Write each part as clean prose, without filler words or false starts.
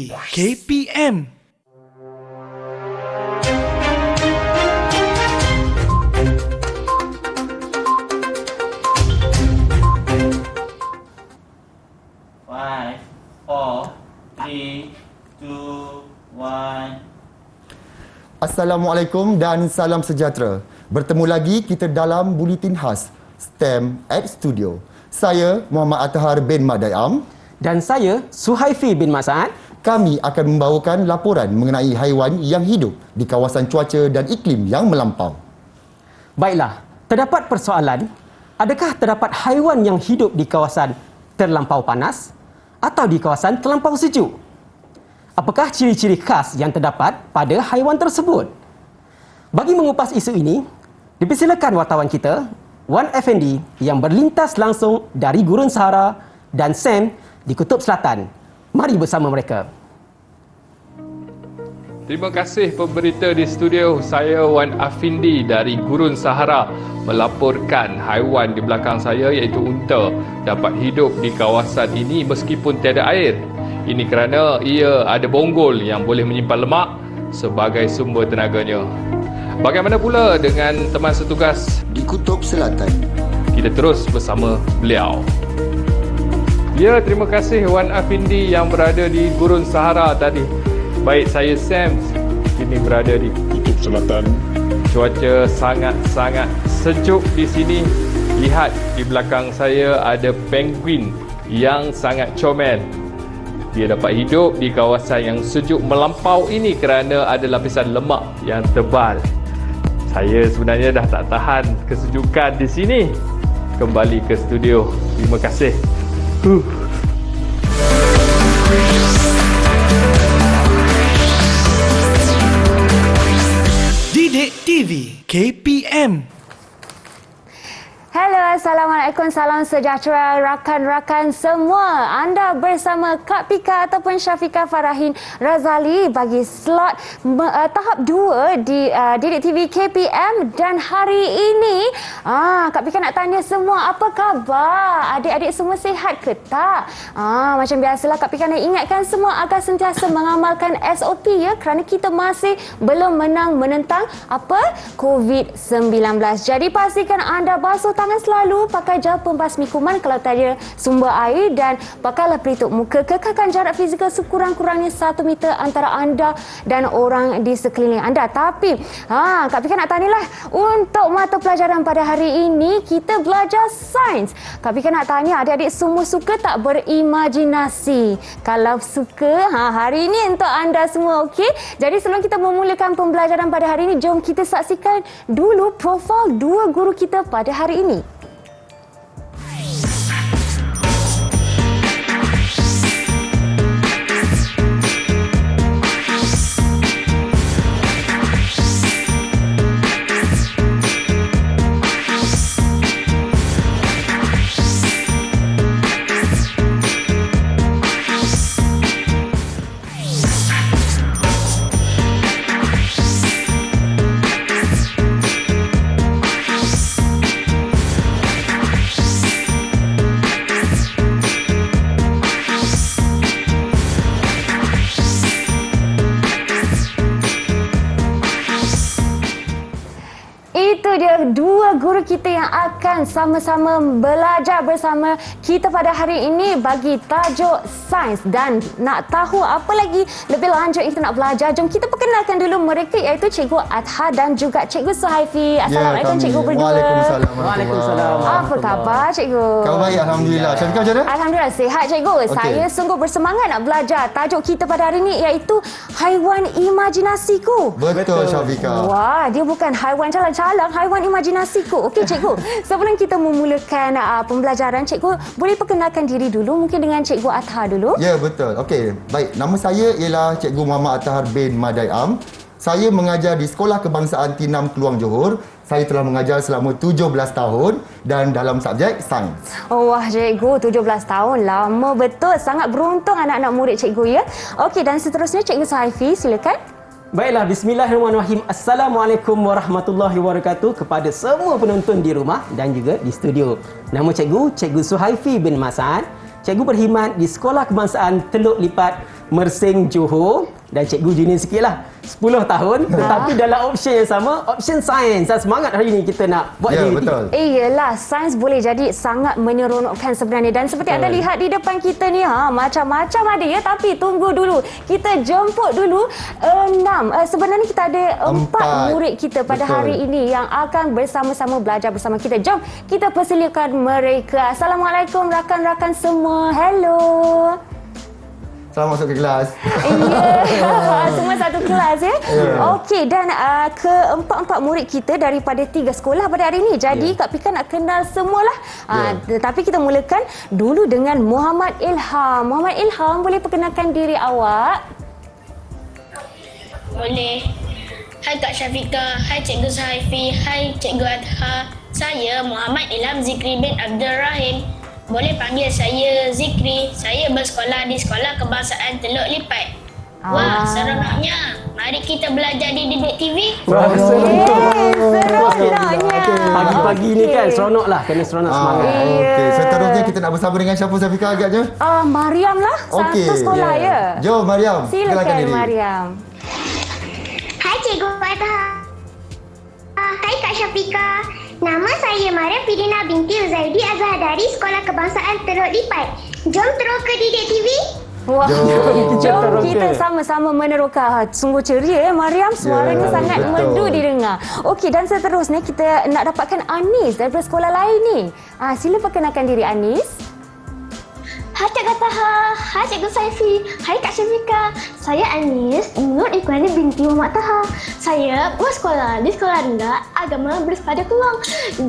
TV KPM. Five, four, three, two, one. Assalamualaikum dan salam sejahtera. Bertemu lagi kita dalam buletin khas STEM at Studio. Saya Muhammad Attahar bin Madayam dan saya Suhaifi bin Mas'ad. Kami akan membawakan laporan mengenai haiwan yang hidup di kawasan cuaca dan iklim yang melampau. Baiklah, terdapat persoalan, adakah terdapat haiwan yang hidup di kawasan terlampau panas atau di kawasan terlampau sejuk? Apakah ciri-ciri khas yang terdapat pada haiwan tersebut? Bagi mengupas isu ini, dipersilakan wartawan kita, Wan Effendi yang berlintas langsung dari Gurun Sahara dan Sam di Kutub Selatan. Mari bersama mereka. Terima kasih pemberita di studio. Saya Wan Effendi dari Gurun Sahara melaporkan haiwan di belakang saya iaitu unta dapat hidup di kawasan ini meskipun tiada air. Ini kerana ia ada bonggol yang boleh menyimpan lemak sebagai sumber tenaganya. Bagaimana pula dengan teman setugas Di Kutub Selatan, kita terus bersama beliau. Ya, terima kasih Wan Effendi yang berada di Gurun Sahara tadi. Baik, saya Sam kini berada di Kutub Selatan. Cuaca sangat-sangat sejuk di sini. Lihat di belakang saya ada penguin yang sangat comel. Dia dapat hidup di kawasan yang sejuk melampau ini kerana ada lapisan lemak yang tebal. Saya sebenarnya dah tak tahan kesejukan di sini. Kembali ke studio. Terima kasih. Didik TV KPM. Hello, Assalamualaikum, salam sejahtera rakan-rakan semua. Anda bersama Kak Pika ataupun Syafiqah Farahin Razali bagi slot tahap 2 di Didik TV KPM. Dan hari ini, Kak Pika nak tanya semua, apa khabar? Adik-adik semua sihat ke tak? Macam biasalah, Kak Pika nak ingatkan semua agar sentiasa mengamalkan SOP ya, kerana kita masih belum menang menentang apa? COVID-19. Jadi pastikan anda basuh tangan selalu, pakai gel pembasmi kuman kalau tak ada sumber air, dan pakailah pelitup muka. Kekalkan jarak fizikal sekurang-kurangnya 1 meter antara anda dan orang di sekeliling anda. Tapi Kak Pika nak tanyalah, untuk mata pelajaran pada hari ini kita belajar sains. Kak Pika nak tanya, adik-adik semua suka tak berimajinasi? Kalau suka, hari ini untuk anda semua, okey? Jadi sebelum kita memulakan pembelajaran pada hari ini, jom kita saksikan dulu profil 2 guru kita pada hari ini. Itu dia 2 guru kita yang akan sama-sama belajar bersama kita pada hari ini bagi tajuk sains. Dan nak tahu apa lagi lebih lanjut yang kita nak belajar, jom kita perkenalkan dulu mereka, iaitu Cikgu Attahar dan juga Cikgu Suhaifi. Assalamualaikum Cikgu berdua. Waalaikumsalam. Apa khabar Cikgu? Khabar baik, Alhamdulillah. Syafiqah macam mana? Alhamdulillah sihat Cikgu. Okey. Saya sungguh bersemangat nak belajar. Tajuk kita pada hari ini iaitu haiwan imajinasiku. Betul Syafiqah. Wah, dia bukan haiwan calang-calang, haiwan imajinasiku. Okey Cikgu, sebelum kita memulakan pembelajaran, Cikgu boleh perkenalkan diri dulu, mungkin dengan Cikgu Attahar dulu. Ya, betul. Okey, baik. Nama saya ialah Cikgu Muhammad Attahar bin Madayam. Saya mengajar di Sekolah Kebangsaan Tinam Keluang Johor. Saya telah mengajar selama 17 tahun dan dalam subjek sains. Oh, wah Cikgu, 17 tahun. Lama betul. Sangat beruntung anak-anak murid Cikgu ya. Okey, dan seterusnya Cikgu Suhaifi, silakan. Baiklah, bismillahirrahmanirrahim. Assalamualaikum warahmatullahi wabarakatuh kepada semua penonton di rumah dan juga di studio. Nama cikgu, Cikgu Suhaifi bin Mas'ad. cikgu berkhidmat di Sekolah Kebangsaan Teluk Lipat, Mersing, Johor. Dan cikgu junior sikit lah, 10 tahun. Tetapi dalam option yang sama, option sains. Dan semangat hari ini kita nak buat Ya, JVT. betul. Iyalah, sains boleh jadi sangat menyeronokkan sebenarnya. Dan seperti anda lihat di depan kita ni, macam-macam ada ya. Tapi tunggu dulu, kita jemput dulu 6. Sebenarnya kita ada 4 murid kita pada Betul. hari ini yang akan bersama-sama belajar bersama kita. Jom kita persilakan mereka. Assalamualaikum rakan-rakan semua. Hello. Selamat masuk ke kelas. Ya, semua satu kelas ya. Okey, dan keempat-empat murid kita daripada 3 sekolah pada hari ini. Jadi Kak Pika nak kenal semualah. Tetapi kita mulakan dulu dengan Muhammad Ilham. Muhammad Ilham, boleh perkenalkan diri awak? Boleh. Hai Kak Syafika, hai Cikgu Sahaifi, hai Cikgu Adha. Saya Muhammad Ilham Zikri bin Abdul Rahim. Boleh panggil saya Zikri. Saya bersekolah di Sekolah Kebangsaan Teluk Lipat. Wah, seronoknya. Mari kita belajar di Didik TV. Wah, Seronoknya. Pagi-pagi ni kan seronok lah. Kena seronok semangat. Okey, seterusnya kita nak bersama dengan siapa, Safika, agaknya? Mariam lah, Okey. satu sekolah ya. Jom, Mariam. Silakan diri. Mariam. Hai Cikgu Adha. Hai Kak Syafika. Nama saya Mariam Fidina binti Uzaidi Azhar dari Sekolah Kebangsaan Teluk Lipat. Jom terus ke Didik TV. Wah, Jom. jom Teroka. kita sama-sama meneroka. Sungguh ceria ya Mariam, suaranya sangat betul. merdu didengar. Okey, dan seterusnya kita nak dapatkan Anis daripada sekolah lain ni. Sila perkenalkan diri Anis. Hai Cikgu Taha. Hai Cikgu Saifi. Hai Kak Syafika. Saya Anis, Nur Ikhwani binti Muhammad Taha. Saya bersekolah di Sekolah Rendah Agama Bersepada Keluang.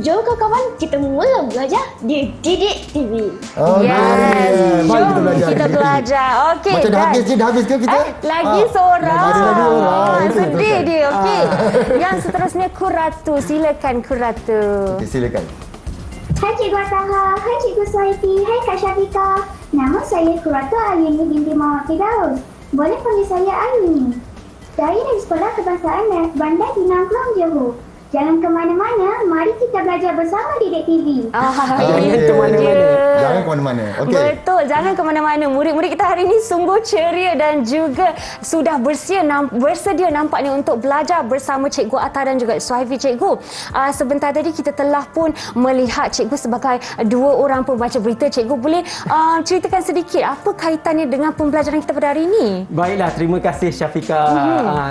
Jom kawan-kawan, kita mula belajar di Didik TV. Okey. Yes, Mari jom kita belajar. Okey, Macam dah dan- habis je, dah habis ke kita? Lagi seorang. Ada lagi orang. Itu Sedih betul. dia. Okey. Yang seterusnya Kuratu. Silakan Kuratu. Okey, silakan. Hai Cikgu Taha. Hai Cikgu Saifi. Hai Kak Syafika. Nama saya Kuratu Ayuni binti Muhammad Firdaus. Boleh panggil saya Ayuni. Saya dari Sekolah Kebangsaan Bandar Pinang Keluang, Johor. Jangan ke mana-mana, mari kita belajar bersama Didik TV. Itu dia. Jangan ke mana-mana. Okey. Betul, jangan ke mana-mana. Murid-murid kita hari ini sungguh ceria dan juga sudah bersedia nampaknya untuk belajar bersama Cikgu Atta dan juga Suhaifi Cikgu. Sebentar tadi kita telah pun melihat Cikgu sebagai 2 orang pembaca berita. Cikgu boleh ceritakan sedikit apa kaitannya dengan pembelajaran kita pada hari ini? Baiklah, terima kasih Syafika.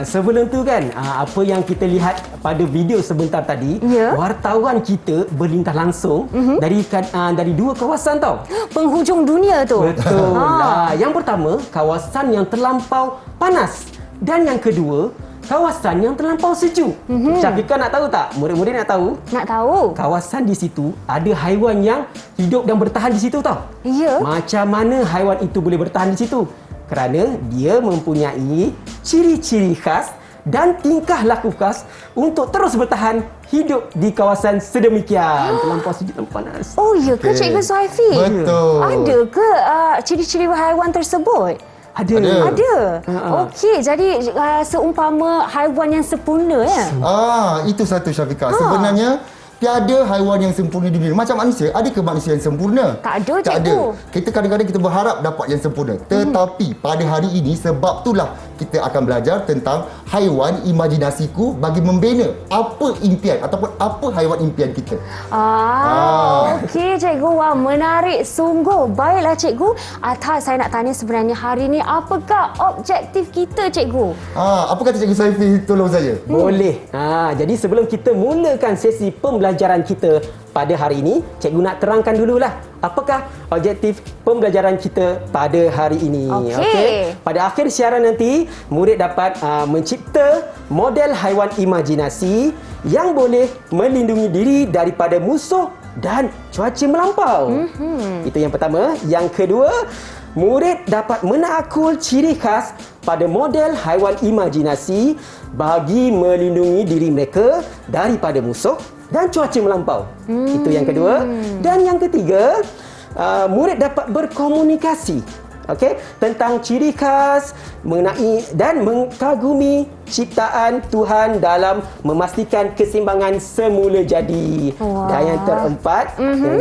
Sebelum tu kan, apa yang kita lihat pada video sebentar tadi, Ya. wartawan kita berlintas langsung dari 2 kawasan tau. Penghujung dunia tu. Betul. Yang pertama, kawasan yang terlampau panas. Dan yang kedua, kawasan yang terlampau sejuk. Syafika nak tahu tak? Murid-murid nak tahu? Nak tahu? Kawasan di situ ada haiwan yang hidup dan bertahan di situ tau. Ya. Macam mana haiwan itu boleh bertahan di situ? Kerana dia mempunyai ciri-ciri khas dan tingkah laku khas untuk terus bertahan hidup di kawasan sedemikian. Terlampau sejuk dan panas. Oh ya ke Okey. Cikgu Suhaifi? Betul. Ada ke ciri-ciri haiwan tersebut? Ada. Ada. Okey, jadi seumpama haiwan yang sempurna ya. Itu satu, Syafika. Sebenarnya tiada haiwan yang sempurna di dunia. Macam manusia, ada ke manusia yang sempurna? Tak ada, Tak cikgu. ada. Kita kadang-kadang kita berharap dapat yang sempurna. Tetapi pada hari ini, sebab itulah kita akan belajar tentang haiwan imajinasiku bagi membina apa impian ataupun apa haiwan impian kita. Okey cikgu. Wah, menarik sungguh. Baiklah cikgu. Atas saya nak tanya sebenarnya hari ini apakah objektif kita cikgu? Apa kata Cikgu Saifi, tolong saya? Boleh. Jadi sebelum kita mulakan sesi pembelajaran kita pada hari ini, cikgu nak terangkan dululah apakah objektif pembelajaran kita pada hari ini. Okey. Pada akhir siaran nanti, murid dapat mencipta model haiwan imajinasi yang boleh melindungi diri daripada musuh dan cuaca melampau. Itu yang pertama. Yang kedua, murid dapat menakul ciri khas pada model haiwan imajinasi bagi melindungi diri mereka daripada musuh dan cuaca melampau. Itu yang kedua. Dan yang ketiga, murid dapat berkomunikasi Okey, tentang ciri khas mengenai dan mengagumi ciptaan Tuhan dalam memastikan keseimbangan semula jadi. Dan yang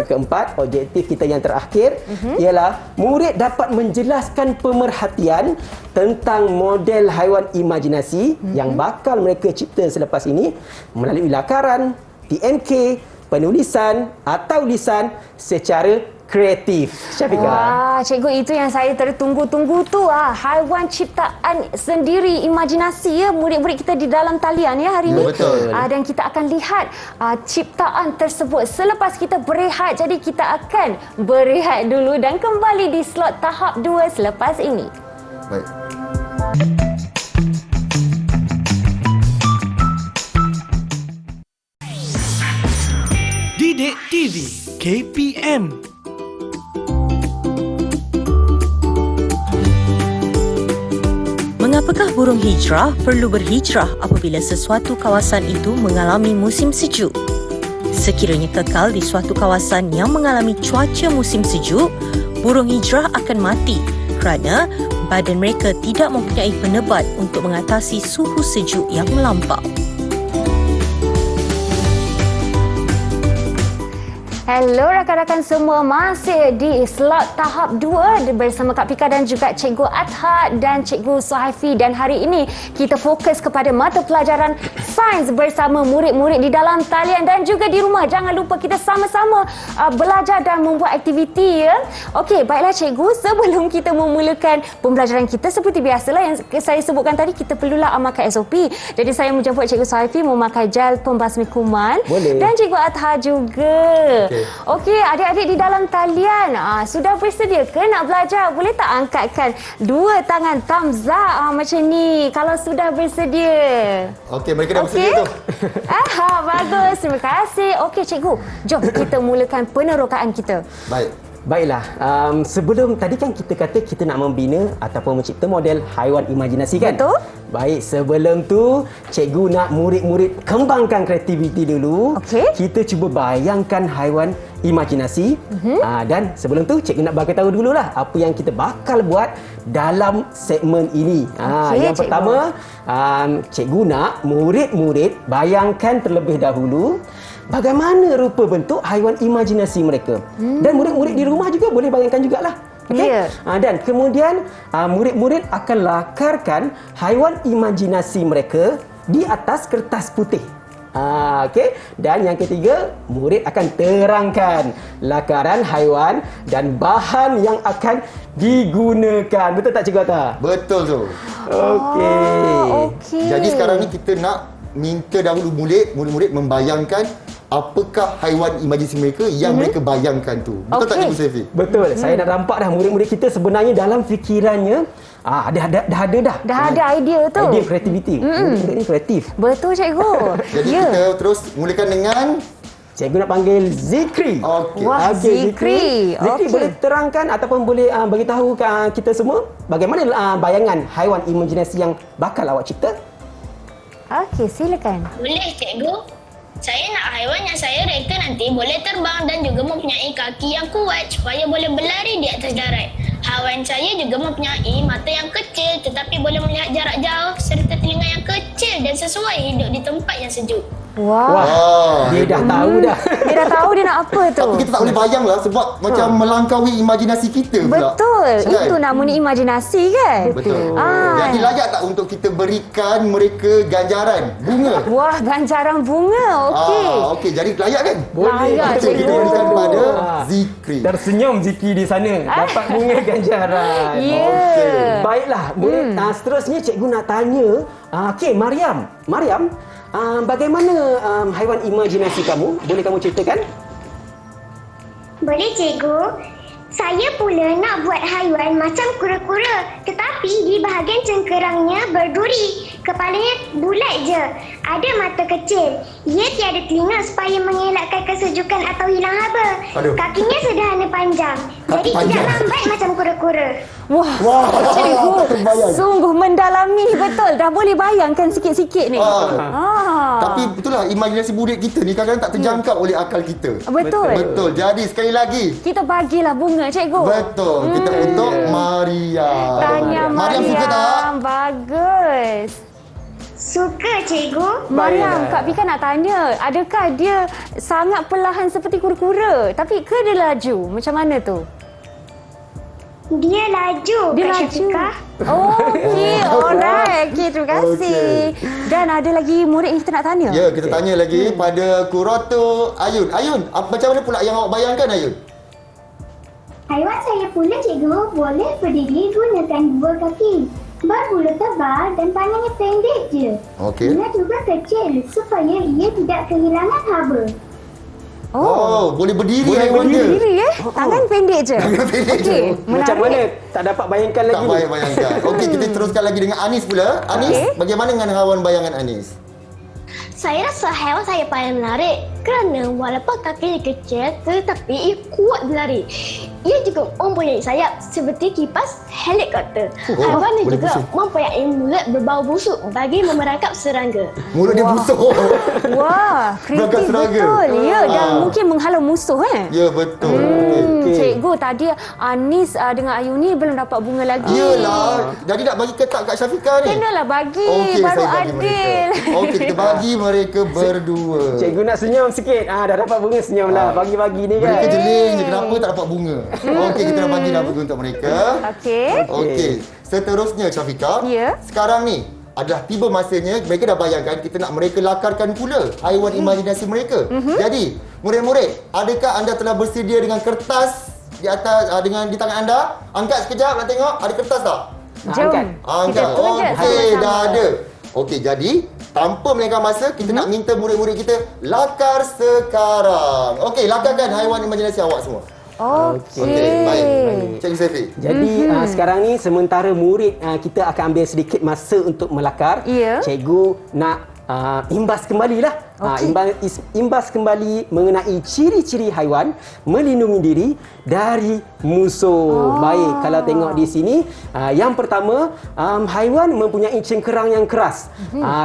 keempat, objektif kita yang terakhir ialah murid dapat menjelaskan pemerhatian tentang model haiwan imajinasi yang bakal mereka cipta selepas ini melalui lakaran, TMK, penulisan atau lisan secara kreatif. Syafiqah. Wah, cikgu, itu yang saya tertunggu-tunggu tu. Haiwan ciptaan sendiri, imajinasi ya murid-murid kita di dalam talian ya hari ini. Betul. Dan kita akan lihat ciptaan tersebut selepas kita berehat. Jadi kita akan berehat dulu dan kembali di slot tahap 2 selepas ini. Baik. Didik TV KPM. Mengapakah burung hijrah perlu berhijrah apabila sesuatu kawasan itu mengalami musim sejuk? Sekiranya kekal di suatu kawasan yang mengalami cuaca musim sejuk, burung hijrah akan mati kerana badan mereka tidak mempunyai penebat untuk mengatasi suhu sejuk yang melampau. Hello rakan-rakan semua, masih di slot tahap 2 bersama Kak Pika dan juga Cikgu Adha dan Cikgu Suhaifi, dan hari ini kita fokus kepada mata pelajaran sains bersama murid-murid di dalam talian dan juga di rumah. Jangan lupa kita sama-sama belajar dan membuat aktiviti ya. Okey, baiklah cikgu, sebelum kita memulakan pembelajaran kita seperti biasalah yang saya sebutkan tadi, kita perlulah amalkan SOP. Jadi saya menjemput Cikgu Suhaifi memakai gel pembasmi kuman. Boleh. Dan Cikgu Adha juga. Okey, adik-adik di dalam talian sudah bersedia ke nak belajar? Boleh tak angkatkan dua tangan thumbs up macam ni kalau sudah bersedia? Okey, mereka dah bersedia tu. Bagus. Terima kasih. Okey cikgu, jom kita mulakan penerokaan kita. Baik. Baiklah, sebelum tadi kan kita kata kita nak membina ataupun mencipta model haiwan imajinasi kan? Betul. Baik, sebelum tu cikgu nak murid-murid kembangkan kreativiti dulu. Okey. Kita cuba bayangkan haiwan imajinasi. Dan sebelum tu cikgu nak bagi tahu dululah apa yang kita bakal buat dalam segmen ini. Okey, Yang cikgu. pertama, cikgu nak murid-murid bayangkan terlebih dahulu bagaimana rupa bentuk haiwan imajinasi mereka. Dan murid-murid di rumah juga boleh bayangkan jugalah. Okey? Ya. Dan kemudian murid-murid akan lakarkan haiwan imajinasi mereka di atas kertas putih. Okey. Dan yang ketiga, murid akan terangkan lakaran haiwan dan bahan yang akan digunakan. Betul tak Cikgu Atta? Betul tu. Okey. Jadi sekarang ni kita nak minta dahulu murid-murid membayangkan apakah haiwan imajinasi mereka yang mereka bayangkan tu. Betul tak Cikgu Suhaifi? Betul. Saya dah nampak dah murid-murid kita sebenarnya dalam fikirannya dah ada idea tu. idea kreativiti. Murid-murid ni kreatif. Betul cikgu. Jadi kita terus mulakan dengan Cikgu nak panggil Zikri. okey. Wah, Zikri. Zikri Okey. boleh terangkan ataupun boleh beritahu kita semua bagaimana bayangan haiwan imajinasi yang bakal awak cipta? Okey, silakan. Boleh cikgu. Saya nak haiwan yang saya reka nanti boleh terbang dan juga mempunyai kaki yang kuat supaya boleh berlari di atas darat. Haiwan saya juga mempunyai mata yang kecil tetapi boleh melihat jarak jauh serta telinga yang kecil dan sesuai hidup di tempat yang sejuk. Wah. Dia dah tahu dah. Dia dah tahu dia nak apa tu. Tapi kita tak boleh bayang lah sebab macam melangkaui imajinasi kita pula. Betul. Kan? Itu namanya imajinasi kan? Betul. Jadi layak tak untuk kita berikan mereka ganjaran bunga? Wah, ganjaran bunga. Okey. Okey, jadi layak kan? Layak, Okey, kita cikgu. berikan pada Zikri. Tersenyum Zikri di sana. Dapat bunga ganjaran. Ya. Okey. Baiklah, murid. Seterusnya cikgu nak tanya, okey Mariam, bagaimana haiwan imajinasi kamu? Boleh kamu ceritakan? Boleh cikgu. Saya pula nak buat haiwan macam kura-kura tetapi di bahagian cengkerangnya berduri. Kepalanya bulat je. Ada mata kecil. Ia tiada telinga supaya mengelakkan kesejukan atau hilang haba. Aduh. Kakinya sederhana panjang. Jadi panjang. tidak lambat macam kura-kura. Wah, Wah, cikgu tak terbayang. sungguh mendalami betul. Dah boleh bayangkan sikit-sikit ni. Tapi itulah imajinasi budak kita ni kadang-kadang tak terjangkau oleh akal kita. Betul. Betul. Jadi sekali lagi. Kita bagilah bunga, cikgu. Betul. Kita untuk Maria. Tanya Mariam suka tak? Bagus. Suka, cikgu. Mariam, Kak Pika nak tanya, adakah dia sangat perlahan seperti kura-kura? Tapi ke dia laju? Macam mana tu? Dia laju, Dia Kak laju. Syafiqah. Oh, okey. Alright. Okey, terima kasih. Dan ada lagi murid yang kita nak tanya. Ya, kita tanya lagi pada Kurato Ayun. Ayun, macam mana pula yang awak bayangkan, Ayun? Haiwan saya pula, cikgu, boleh berdiri gunakan dua kaki. Berbulu tebal dan tangannya pendek je. Okey. Ia juga kecil supaya ia tidak kehilangan haba. Oh, boleh berdiri Boleh haiwan dia. berdiri Tangan pendek je. Tangan pendek je. Okey, Macam menarik. mana? Tak dapat bayangkan lagi Tak ni. bayangkan. Okey, kita teruskan lagi dengan Anis pula. Anis, Okey. bagaimana dengan haiwan bayangan Anis? Saya rasa haiwan saya paling menarik kerana walaupun kakinya kecil tetapi ia kuat berlari. Ia juga mempunyai sayap seperti kipas helikopter. Haiwan ini boleh juga pusing. mempunyai mulut berbau busuk bagi memerangkap serangga. Mulut dia busuk. Wah, Berangkat kreatif serangga. betul. Ya, dan Ah. mungkin menghalau musuh Ya, betul. Okey. Cikgu, tadi Anis dengan Ayuni belum dapat bunga lagi. Yelah, jadi nak bagi ketak kat Syafiqah ni. Kenalah bagi, Okey, baru saya bagi adil. mereka. Okey, kita bagi mereka berdua. Cikgu nak senyum sikit. Dah dapat bunga senyum lah. Bagi-bagi ni kan. Mereka jeling je, kenapa tak dapat bunga? Okey, kita dah bagi dah bunga untuk mereka. Okey. Okey, seterusnya Syafiqah. Ya. Sekarang ni adalah tiba masanya mereka dah bayangkan kita nak mereka lakarkan pula haiwan imajinasi mereka. Jadi, murid-murid, adakah anda telah bersedia dengan kertas di atas dengan di tangan anda? Angkat sekejap nak tengok ada kertas tak? Jom. Angkat. Angkat. Kita tunjuk Okey, sama-sama. dah ada. Okey, jadi tanpa melengahkan masa, kita nak minta murid-murid kita lakar sekarang. Okey, lakarkan haiwan imajinasi awak semua. Okey. Okey, baik. Cikgu Syafiq. Jadi sekarang ni sementara murid kita akan ambil sedikit masa untuk melakar. Ya. Cikgu nak imbas kembalilah. Okey. Imbas kembali mengenai ciri-ciri haiwan melindungi diri dari musuh. Baik, kalau tengok di sini, yang pertama, haiwan mempunyai cengkerang yang keras.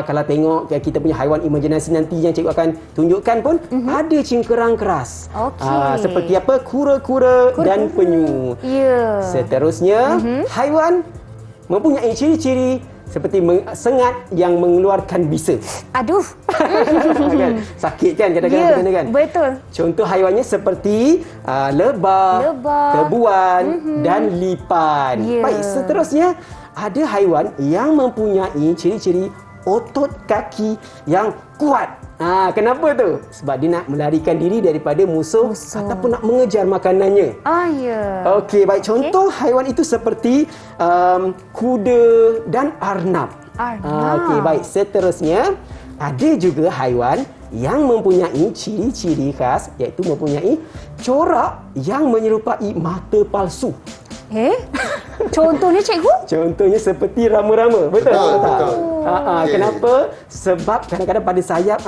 Kalau tengok kita punya haiwan imajinasi nanti yang cikgu akan tunjukkan pun ada cengkerang keras. Okey. Seperti apa? Kura-kura dan penyu. Ya. Seterusnya, haiwan mempunyai ciri-ciri seperti sengat yang mengeluarkan bisa. Aduh. Kan? Sakit kan kadang-kadang Ya, kena kan? betul. Contoh haiwannya seperti lebah, tebuan dan lipan. Ya. Baik, seterusnya ada haiwan yang mempunyai ciri-ciri otot kaki yang kuat. Kenapa tu? Sebab dia nak melarikan diri daripada musuh ataupun nak mengejar makanannya. Ya. Okey, baik. Contoh haiwan itu seperti kuda dan arnab. Okey, baik. Seterusnya, ada juga haiwan yang mempunyai ciri-ciri khas iaitu mempunyai corak yang menyerupai mata palsu. Contohnya cikgu? Contohnya seperti rama-rama. Betul tak? Betul. Okey. Kenapa? Sebab kadang-kadang pada sayap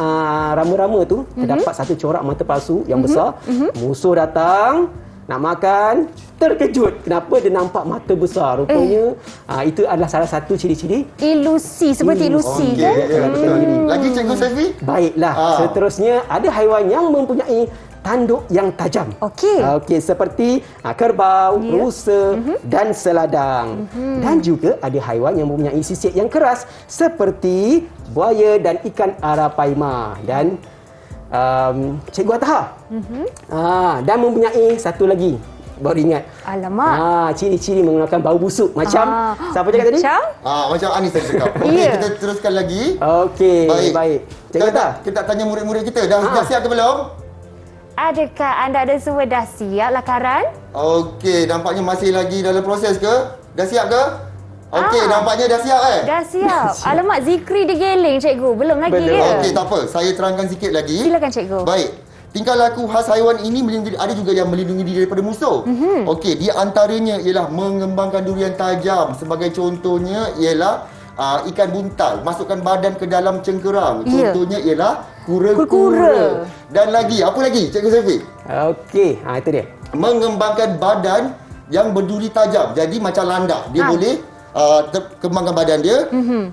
rama-rama tu terdapat satu corak mata palsu yang besar. Musuh datang nak makan, terkejut. Kenapa dia nampak mata besar? Rupanya itu adalah salah satu ciri-ciri Ilusi, seperti ilusi Okey, kan? ya, betul. Lagi Cikgu Syafiq? Baiklah. Seterusnya ada haiwan yang mempunyai tanduk yang tajam. Okey, seperti kerbau, rusa dan seladang. Dan juga ada haiwan yang mempunyai sisik yang keras seperti buaya dan ikan arapaima. Dan Cikgu Ataha. Dan mempunyai satu lagi. Baru ingat. Alamak. Ciri-ciri menggunakan bau busuk. Macam siapa cakap tadi? Macam Anis tadi cakap. Okey, kita teruskan lagi. Okey, baik. Cikgu Ataha. Kita tanya murid-murid kita. Dah siap ke belum? Adakah anda ada semua dah siap lakaran? Okey, nampaknya masih lagi dalam proses ke? Dah siap ke? Okey, nampaknya dah siap Dah siap. Alamak, Zikri digeling cikgu. Belum lagi ya? Okey, tak apa. Saya terangkan sikit lagi. Silakan cikgu. Baik. Tingkah laku khas haiwan ini ada juga yang melindungi diri daripada musuh. Okey, di antaranya ialah mengembangkan duri yang tajam. Sebagai contohnya ialah ikan buntal, masukkan badan ke dalam cengkerang. Ya. Contohnya ialah Kura-kura. kura-kura. Dan lagi, apa lagi Cikgu Syafiq? Okey, itu dia. Mengembangkan badan yang berduri tajam. Jadi macam landak. Dia boleh kembangkan badan dia.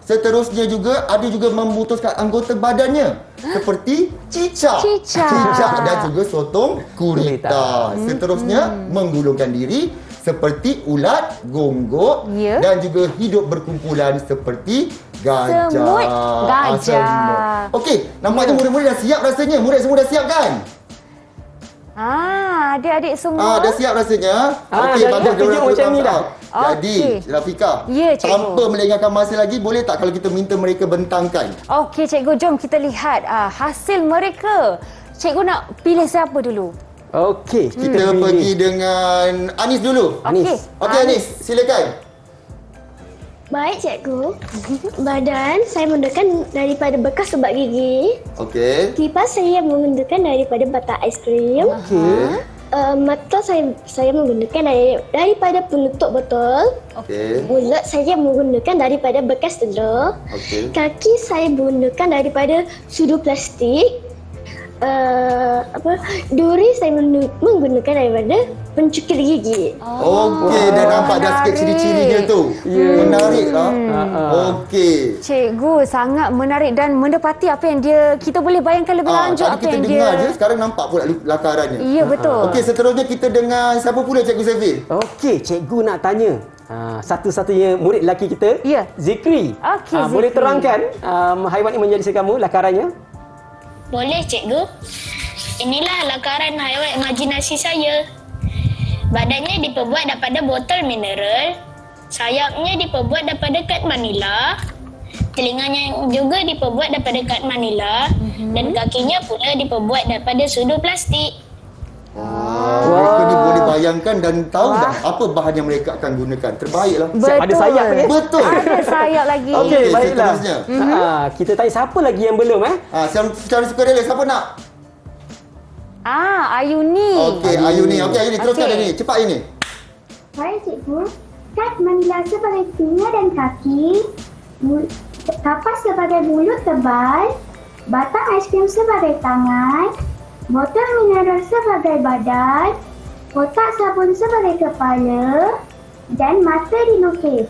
Seterusnya juga ada juga memutuskan anggota badannya seperti cicak. Cicak dan juga sotong gurita. Seterusnya menggulungkan diri seperti ulat, gonggok dan juga hidup berkumpulan seperti gajah. Semut, gajah. Semut. Okey, nampaknya murid-murid dah siap rasanya. Murid semua dah siap kan? Adik-adik semua. Dah siap rasanya. Dah tunjuk macam ni dah. Jadi, Rafiqah, Ya, cikgu. tanpa melengahkan masa lagi, boleh tak kalau kita minta mereka bentangkan? Okey, cikgu, jom kita lihat hasil mereka. Cikgu nak pilih siapa dulu? Okey, Kita pergi dengan Anis dulu. Anis. Okey, Anis, silakan. Baik, cikgu. Badan saya menggunakan daripada bekas ubat gigi. Okey. Kipas saya menggunakan daripada batang aiskrim. Mata saya menggunakan daripada penutup botol. Okey. Mulut saya menggunakan daripada bekas telur. Okey. Kaki saya menggunakan daripada sudu plastik. Duri saya menggunakan daripada pencukir gigi. Okey, dah nampak dah sikit ciri-cirinya tu. Menarik lah. Okey. Cikgu sangat menarik dan mendapati apa yang kita boleh bayangkan lebih lanjut tadi apa kita yang dengar dia. je, sekarang nampak pula lakarannya. Ya, betul. Okey, seterusnya kita dengan siapa pula Cikgu Syafiq? Okey, cikgu nak tanya. Satu-satunya murid lelaki kita, Ya. Zikri. Okey, Boleh Zikri. terangkan haiwan imajinasi kamu, lakarannya? Boleh, cikgu. Inilah lakaran haiwan imajinasi saya. Badannya diperbuat daripada botol mineral. Sayapnya diperbuat daripada kad manila. Telinganya juga diperbuat daripada kad manila. Dan kakinya pula diperbuat daripada sudu plastik. Mereka ni boleh bayangkan dan tahu dah apa bahan yang mereka akan gunakan. Terbaiklah. Siap ada sayap lagi. Betul. Ada sayap lagi. Okey, baiklah. Seterusnya. Kita tanya siapa lagi yang belum Secara sukarela, siapa nak? Ayuni. Okey, Ayuni. Okey, Ayuni, teruskan Ayuni. Cepat Ayuni. Baik, cikgu. Kad manila sebagai telinga dan kaki, kapas sebagai mulut tebal, batang aiskrim sebagai tangan, botol mineral sebagai badan, kotak sabun sebagai kepala, dan mata dilukis.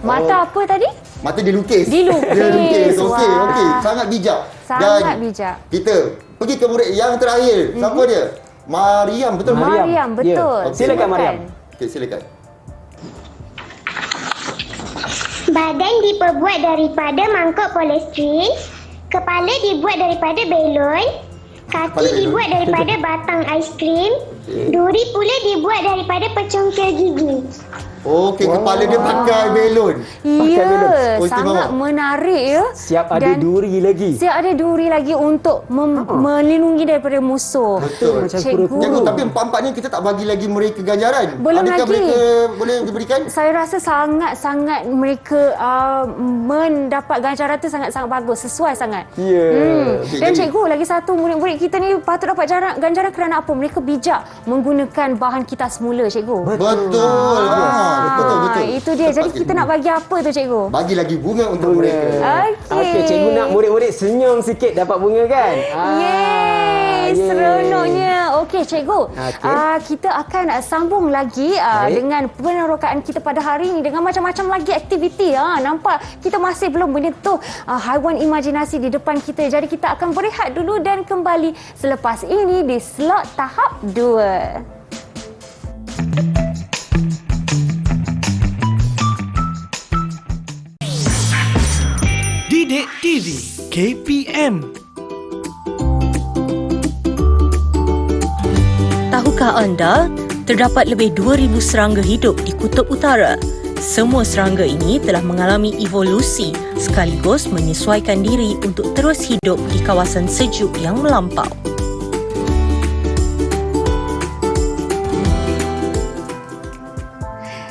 Mata apa tadi? Mata dilukis. Dilukis. Dia lukis. Okey, Wah. okey. Sangat bijak. Sangat bijak. Kita pergi ke murid yang terakhir. Siapa dia? Mariam, betul? Mariam, betul. Okey, Silakan Mariam. Okey, silakan. Badan diperbuat daripada mangkuk polistrin, kepala dibuat daripada belon, Kepala kaki belon. dibuat daripada batang aiskrim, duri pula dibuat daripada pecongkil gigi. Okey, kepala dia pakai belon. Ya, belon. Oh, istimewa. sangat menarik ya. Siap ada Dan duri lagi. Siap ada duri lagi untuk melindungi daripada musuh. Betul. Macam Cikgu. Cikgu, tapi empat-empatnya kita tak bagi lagi mereka ganjaran. Belum Adakah lagi. mereka boleh diberikan? Saya rasa sangat-sangat mereka mendapat ganjaran tu sangat-sangat bagus, sesuai sangat. Ya. Okey, Dan jadi- cikgu, lagi satu murid-murid kita ni patut dapat ganjaran kerana apa? Mereka bijak menggunakan bahan kita semula, cikgu. Betul. Betul. Itu dia. Jadi Okey. kita nak bagi apa tu, cikgu? Bagi lagi bunga untuk mereka. Okey, cikgu nak murid-murid senyum sikit dapat bunga kan? Yeay, seronoknya. Okey, cikgu. Okey. Kita akan sambung lagi Baik. dengan penerokaan kita pada hari ini dengan macam-macam lagi aktiviti. Nampak kita masih belum menyentuh haiwan imajinasi di depan kita. Jadi kita akan berehat dulu dan kembali selepas ini di slot tahap 2. Didik TV KPM. Tahukah anda, terdapat lebih 2,000 serangga hidup di Kutub Utara. Semua serangga ini telah mengalami evolusi sekaligus menyesuaikan diri untuk terus hidup di kawasan sejuk yang melampau.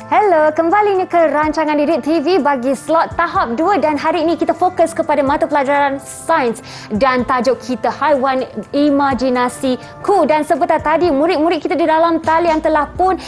Hello, kembali ni ke rancangan Didik TV bagi slot tahap 2 dan hari ini kita fokus kepada mata pelajaran sains dan tajuk kita haiwan imajinasiku. Dan sebentar tadi murid-murid kita di dalam talian telah pun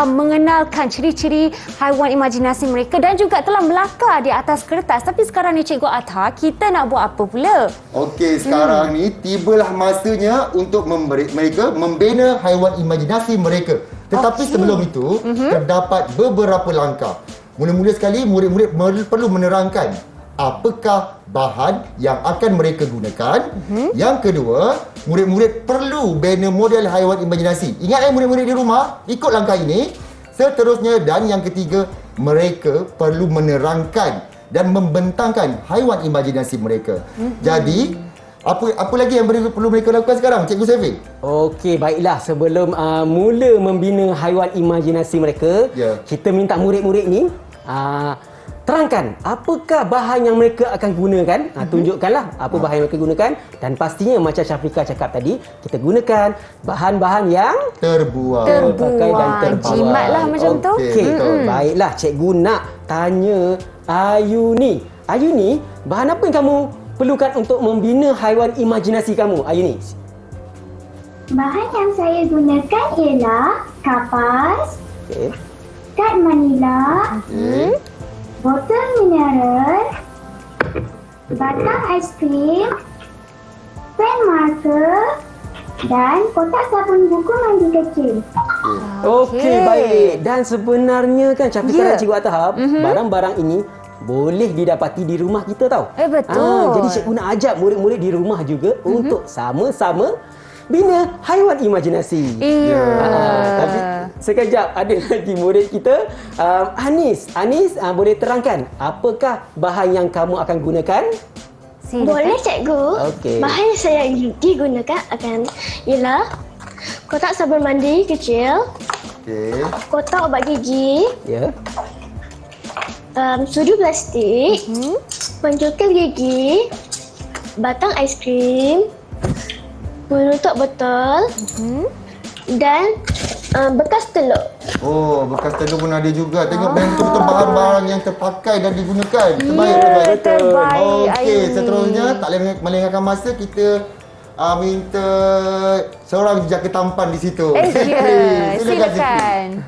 mengenalkan ciri-ciri haiwan imajinasi mereka dan juga telah melakar di atas kertas. Tapi sekarang ni Cikgu Atha, kita nak buat apa pula? Okey, sekarang ni tibalah masanya untuk mereka membina haiwan imajinasi mereka. Tetapi sebelum itu, terdapat beberapa langkah. Mula-mula sekali, murid-murid perlu menerangkan apakah bahan yang akan mereka gunakan. Yang kedua, murid-murid perlu bina model haiwan imajinasi. Ingat murid-murid di rumah, ikut langkah ini. Seterusnya dan yang ketiga, mereka perlu menerangkan dan membentangkan haiwan imajinasi mereka. Jadi, apa lagi yang perlu mereka lakukan sekarang, Cikgu Sefi? Okey, baiklah. Sebelum mula membina haiwan imajinasi mereka, kita minta murid-murid ni terangkan apakah bahan yang mereka akan gunakan. Tunjukkanlah apa bahan yang mereka gunakan dan pastinya macam Syafika cakap tadi, kita gunakan bahan-bahan yang terbuai dan terbuat. Jimatlah macam tu. Okey, baiklah. Cikgu nak tanya Ayuni. Ayuni, bahan apa yang kamu perlukan untuk membina haiwan imajinasi kamu, Ayuni? Bahan yang saya gunakan ialah kapas, kad manila, botol mineral, batang aiskrim, pen marker dan kotak sabun buku mandi kecil. Okey, baik. Dan sebenarnya kan Syafika dan Cikgu Atha, barang-barang ini boleh didapati di rumah kita tau. Betul. Jadi cikgu nak ajak murid-murid di rumah juga untuk sama-sama bina haiwan imajinasi. Iya. Tapi sekejap, ada lagi murid kita, Anis. Anis, boleh terangkan apakah bahan yang kamu akan gunakan? Silakan. Boleh cikgu. Okey. Bahan yang saya digunakan ialah kotak sabun mandi kecil, kotak ubat gigi, sudu plastik, pencokil gigi, batang aiskrim, penutup botol, dan bekas telur. Oh, bekas telur pun ada juga. Tengok betul-betul bahan-bahan yang terpakai dan digunakan. Terbaik, terbaik. Okey, seterusnya tak boleh melengahkan masa, kita minta seorang jaga tampan di situ. Silakan.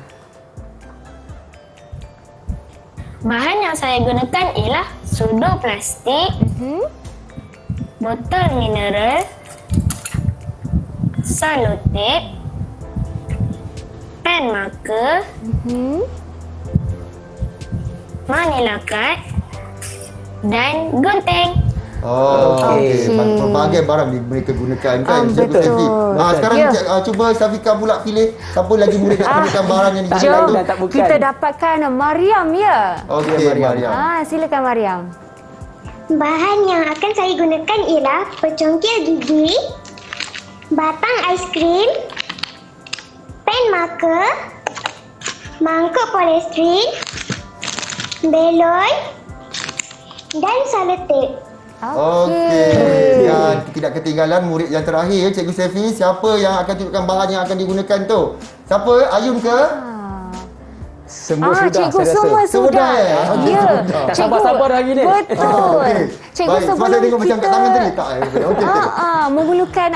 Bahan yang saya gunakan ialah sudu plastik, botol mineral, selotip, pen marker, manila card dan gunting. Okey. Berbagai barang mereka gunakan kan, Cikgu Sefi. Sekarang cuba Syafika pula pilih siapa lagi murid nak gunakan barang yang digunakan tu. Kita dapatkan Mariam, ya. Okey, Mariam. Silakan Mariam. Bahan yang akan saya gunakan ialah pencongkil gigi, batang aiskrim, pen marker, mangkuk polistrin, belon dan selotip. Okey. Dan tidak ketinggalan murid yang terakhir, Cikgu Sefi. Siapa yang akan tunjukkan bahan yang akan digunakan tu? Siapa? Ayum ke? Semua sudah, cikgu, saya semua rasa. sudah. Ya. Tak sabar-sabar hari ni. Betul. Cikgu, baik, sebelum saya tengok macam kat tangan tadi. Tak. Memerlukan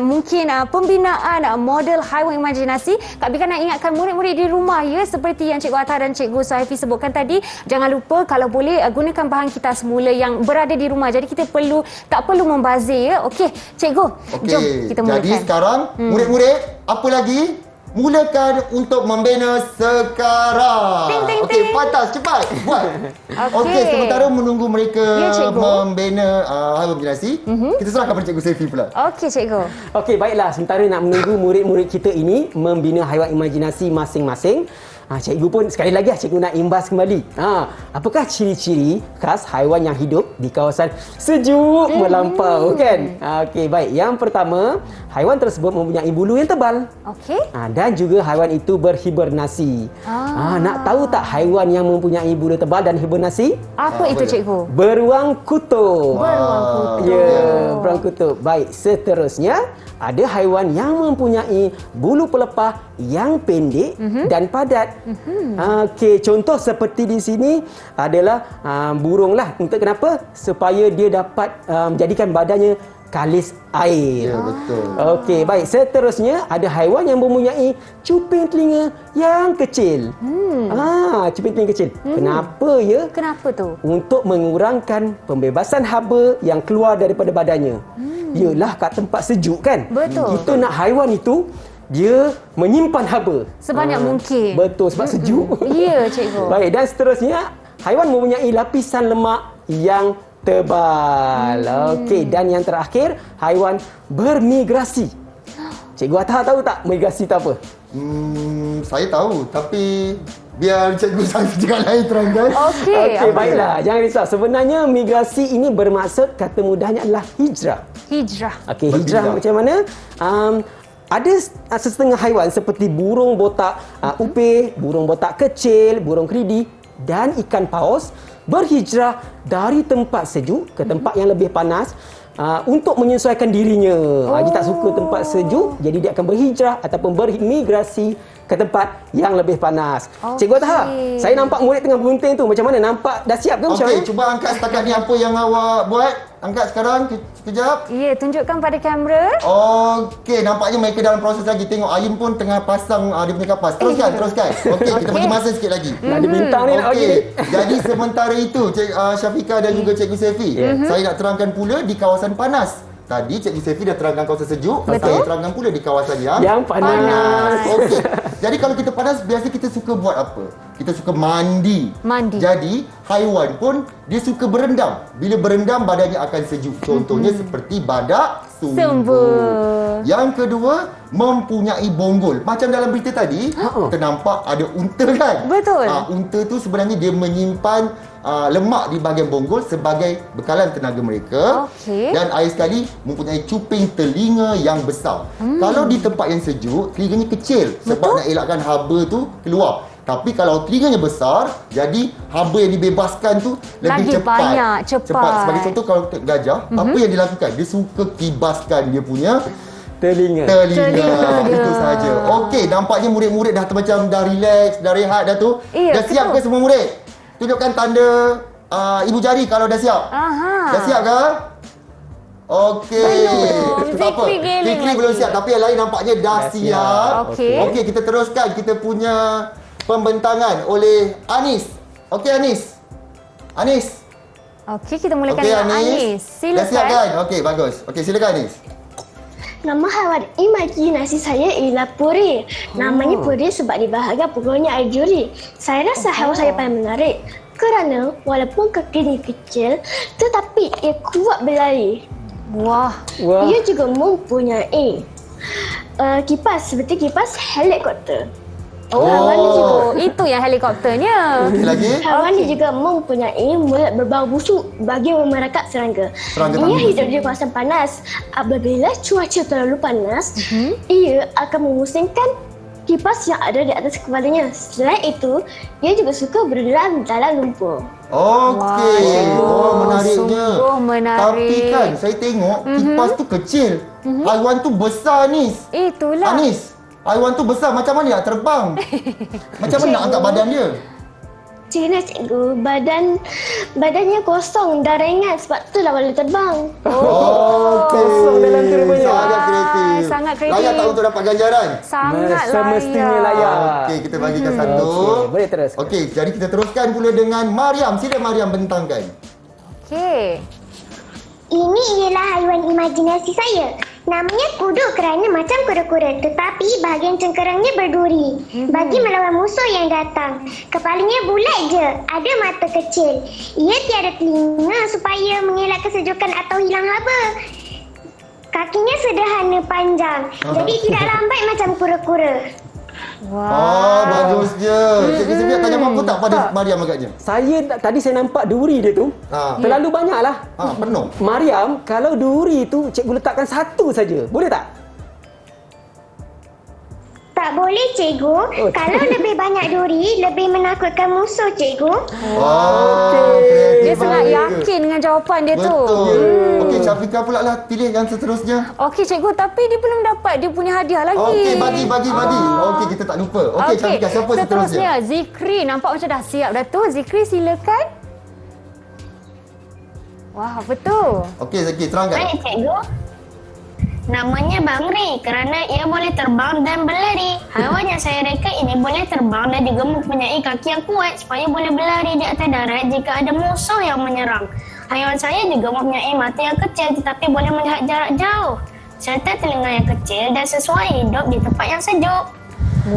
mungkin pembinaan model haiwan imajinasi. Kak Bika nak ingatkan murid-murid di rumah, ya, seperti yang Cikgu Atha dan Cikgu Suhaifi sebutkan tadi, jangan lupa kalau boleh gunakan bahan kita semula yang berada di rumah. Jadi kita tak perlu membazir, ya. Okey, Cikgu. Jom kita mulakan. Jadi sekarang murid-murid, apa lagi? Mulakan untuk membina sekarang. Okey, pantas, cepat buat. Okey, sementara menunggu mereka membina haiwan imajinasi, kita serahkan kepada Cikgu Sefi pula. Okey, Cikgu. Okey, baiklah. Sementara nak menunggu murid-murid kita ini membina haiwan imajinasi masing-masing, cikgu pun sekali lagi cikgu nak imbas kembali. Apakah ciri-ciri khas haiwan yang hidup di kawasan sejuk melampau kan? Okey, baik. Yang pertama, haiwan tersebut mempunyai bulu yang tebal. Okey. Dan juga haiwan itu berhibernasi. Nak tahu tak haiwan yang mempunyai bulu tebal dan hibernasi? Apa itu, Cikgu? Beruang kutub. Beruang kutub. Ya, beruang kutub. Baik, seterusnya ada haiwan yang mempunyai bulu pelepah yang pendek dan padat Okey, contoh seperti di sini adalah burung lah. Untuk kenapa? Supaya dia dapat menjadikan badannya kalis air. Ya, betul. Okey, baik. Seterusnya ada haiwan yang mempunyai cuping telinga yang kecil. Cuping telinga kecil. Kenapa ya? Kenapa tu? Untuk mengurangkan pembebasan haba yang keluar daripada badannya. Yalah kat tempat sejuk kan? Betul. Kita nak haiwan itu dia menyimpan haba Sebanyak mungkin. Betul, sebab sejuk. Ya, cikgu. Baik, dan seterusnya haiwan mempunyai lapisan lemak yang tebal. Okey, dan yang terakhir haiwan bermigrasi. Cikgu Athar tahu tak migrasi itu apa? Saya tahu, tapi biar Cikgu saya juga lain terangkan. Okey. Okey, baiklah. Jangan risau. Sebenarnya migrasi ini bermaksud kata mudahnya adalah hijrah. Hijrah. Okey, hijrah macam mana? Ada setengah haiwan seperti burung botak upih, burung botak kecil, burung keridi dan ikan paus berhijrah dari tempat sejuk ke tempat yang lebih panas untuk menyesuaikan dirinya. Dia tak suka tempat sejuk, jadi dia akan berhijrah ataupun bermigrasi ke tempat yang lebih panas. Cikgu Athar, saya nampak murid tengah berunting tu. Macam mana? Nampak dah siap ke macam mana? Okey, cuba angkat setakat ni apa yang awak buat. Angkat sekarang, sekejap. Ya, tunjukkan pada kamera. Okey, nampaknya mereka dalam proses lagi. Tengok Ayun pun tengah pasang dia punya kapas. Teruskan. Okey, kita bagi masa sikit lagi. Ada bintang ni nak bagi ni. Jadi sementara itu, Syafiqah dan juga Cikgu Sefi, saya nak terangkan pula di kawasan panas. Tadi Cikgu Sefi dah terangkan kawasan sejuk, saya terangkan pula di kawasan yang panas. Okey. Jadi kalau kita panas, biasa kita suka buat apa? Kita suka mandi. Jadi haiwan pun dia suka berendam. Bila berendam badannya akan sejuk. Contohnya seperti badak sumbu. Yang kedua, mempunyai bonggol. Macam dalam berita tadi, kita nampak ada unta kan? Betul. Unta tu sebenarnya dia menyimpan lemak di bahagian bonggol sebagai bekalan tenaga mereka. Dan air sekali mempunyai cuping telinga yang besar. Kalau di tempat yang sejuk, telinganya kecil sebab nak elakkan haba tu keluar. Tapi kalau telinganya besar, jadi haba yang dibebaskan tu lebih cepat. Sebagai contoh, kalau gajah, apa yang dilakukan? Dia suka kibaskan dia punya telinga. Itu saja. Okey, nampaknya murid-murid dah macam dah relax, dah rehat dah tu. Dah siap ke semua murid? Tunjukkan tanda ibu jari kalau dah siap. Dah siap ke? Okey. Fikri belum siap, tapi yang lain nampaknya dah siap. Okey, kita teruskan kita punya pembentangan oleh Anis. Okey, Anis. Okey, kita mulakan dengan Anis. Silakan. Dah siap kan? Okey, bagus. Okey, silakan Anis. Nama haiwan imajinasi saya ialah puri. Namanya puri sebab di bahagian pokoknya air juri. Saya rasa haiwan saya paling menarik kerana walaupun kakinya kecil tetapi ia kuat berlari. Wah. Ia juga mempunyai kipas seperti kipas helikopter. Itu yang helikopternya. Lagi? Haiwan ini juga mempunyai mulut berbau busuk bagi memerangkap serangga. Ia hidup di kawasan panas. Apabila cuaca terlalu panas, ia akan memusingkan kipas yang ada di atas kepalanya. Selain itu, ia juga suka berderam dalam lumpur. Okey. Menariknya. Sungguh menarik. Tapi kan saya tengok kipas tu kecil. Haiwan tu besar, Anis. Itulah. Anis, haiwan tu besar, macam mana nak terbang? Macam mana nak angkat badan dia? Cikgu, badannya kosong dan ringan sebab itulah boleh terbang. Kosong dalam tu rupanya. Sangat kreatif. Sangat kreatif. Layak tak untuk dapat ganjaran? Sangat semestinya layak. Okey, kita bagikan satu. Boleh terus. Okey, jadi kita teruskan pula dengan Mariam. Sila Mariam bentangkan. Okey. Ini ialah haiwan imajinasi saya. Namanya kudu kerana macam kura-kura tetapi bahagian cengkerangnya berduri bagi melawan musuh yang datang. Kepalanya bulat je, ada mata kecil. Ia tiada telinga supaya mengelak kesejukan atau hilang haba. Kakinya sederhana panjang, jadi tidak lambat macam kura-kura. Bagus je. Cikgu Sefiat tanya apa tak pada Mariam agaknya? Tadi saya nampak duri dia tu. Terlalu banyaklah. Penuh. Mariam, kalau duri tu cikgu letakkan satu saja. Boleh tak? Tak boleh, cikgu. Kalau lebih banyak duri, lebih menakutkan musuh, cikgu. Dia sangat yakin dengan jawapan dia tu. Betul. Okey, Syafiqah pula lah pilih yang seterusnya. Okey, cikgu, tapi dia belum dapat dia punya hadiah lagi. Okey, bagi. Okey, kita tak lupa. Okey, Syafiqah, siapa seterusnya? Seterusnya, Zikri. Nampak macam dah siap dah tu. Zikri, silakan. Wah, apa tu? Okey, Zikri, terangkan. Baik, cikgu. Namanya bangri kerana ia boleh terbang dan berlari. Haiwan yang saya reka ini boleh terbang dan juga mempunyai kaki yang kuat supaya boleh berlari di atas darat jika ada musuh yang menyerang. Haiwan saya juga mempunyai mata yang kecil tetapi boleh melihat jarak jauh, serta telinga yang kecil dan sesuai hidup di tempat yang sejuk.